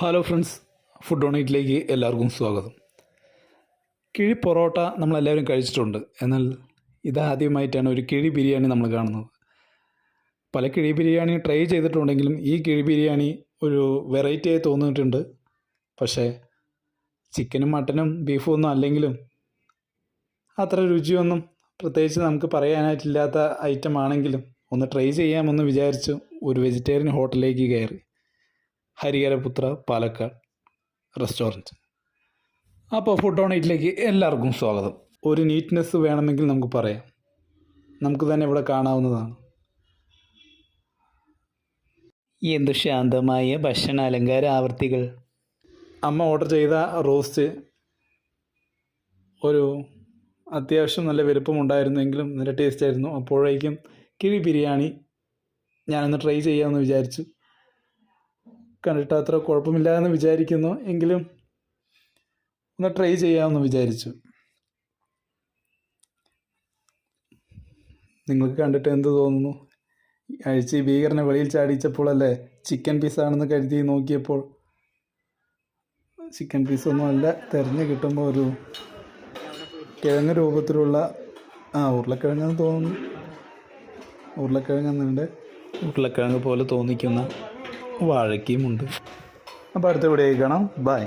Hello friends, food on ഈറ്റിലേക്ക് എല്ലാവർക്കും സ്വാഗതം. കിഴി പൊറോട്ട നമ്മളെല്ലാവരും കഴിച്ചിട്ടുണ്ട്. എന്നാൽ ഇതാദ്യമായിട്ടാണ് ഒരു കിഴി ബിരിയാണി നമ്മൾ കാണുന്നത്. പല കിഴി ബിരിയാണി ട്രൈ ചെയ്തിട്ടുണ്ടെങ്കിലും ഈ കിഴി ബിരിയാണി ഒരു വെറൈറ്റിയായി തോന്നിയിട്ടുണ്ട്. പക്ഷേ ചിക്കനും മട്ടനും ബീഫും ഒന്നും അല്ലെങ്കിലും അത്ര രുചിയൊന്നും പ്രത്യേകിച്ച് നമുക്ക് പറയാനായിട്ടില്ലാത്ത ഐറ്റം ആണെങ്കിലും ഒന്ന് ട്രൈ ചെയ്യാമെന്ന് വിചാരിച്ചു ഒരു വെജിറ്റേറിയൻ ഹോട്ടലിലേക്ക് കയറി. ഹരിഹരപുത്ര പാലക്കാട് റെസ്റ്റോറൻറ്റ്. അപ്പോൾ ഫുഡ് ഓൺ ഈറ്റിലേക്ക് എല്ലാവർക്കും സ്വാഗതം. ഒരു നീറ്റ്നെസ് വേണമെങ്കിൽ നമുക്ക് പറയാം, നമുക്ക് തന്നെ ഇവിടെ കാണാവുന്നതാണ്. എന്ത് ശാന്തമായ ഭക്ഷണ അലങ്കാര ആവർത്തികൾ. അമ്മ ഓർഡർ ചെയ്ത റോസ്റ്റ് ഒരു അത്യാവശ്യം നല്ല വലുപ്പമുണ്ടായിരുന്നെങ്കിലും നല്ല ടേസ്റ്റ് ആയിരുന്നു. അപ്പോഴേക്കും കിഴി ബിരിയാണി ഞാനൊന്ന് ട്രൈ ചെയ്യാമെന്ന് വിചാരിച്ചു. കണ്ടിട്ട് അത്ര കുഴപ്പമില്ല എന്ന് വിചാരിക്കുന്നു, എങ്കിലും ഒന്ന് ട്രൈ ചെയ്യാമെന്ന് വിചാരിച്ചു. നിങ്ങൾക്ക് കണ്ടിട്ട് എന്ത് തോന്നുന്നു? അഴിച്ച് ഭീകരനെ വെളിയിൽ ചാടിച്ചപ്പോഴല്ലേ ചിക്കൻ പീസാണെന്ന് കരുതി നോക്കിയപ്പോൾ ചിക്കൻ പീസൊന്നും അല്ല, തിരഞ്ഞ് കിട്ടുമ്പോൾ ഒരു കിഴങ്ങ് രൂപത്തിലുള്ള ഉരുളക്കിഴങ്ങെന്ന് തോന്നുന്നു. ഉരുളക്കിഴങ്ങ് പോലെ തോന്നിക്കുന്ന വാഴയ്ക്കയുമുണ്ട്. അപ്പോൾ അടുത്ത വീഡിയോയിൽ കാണാം. ബൈ.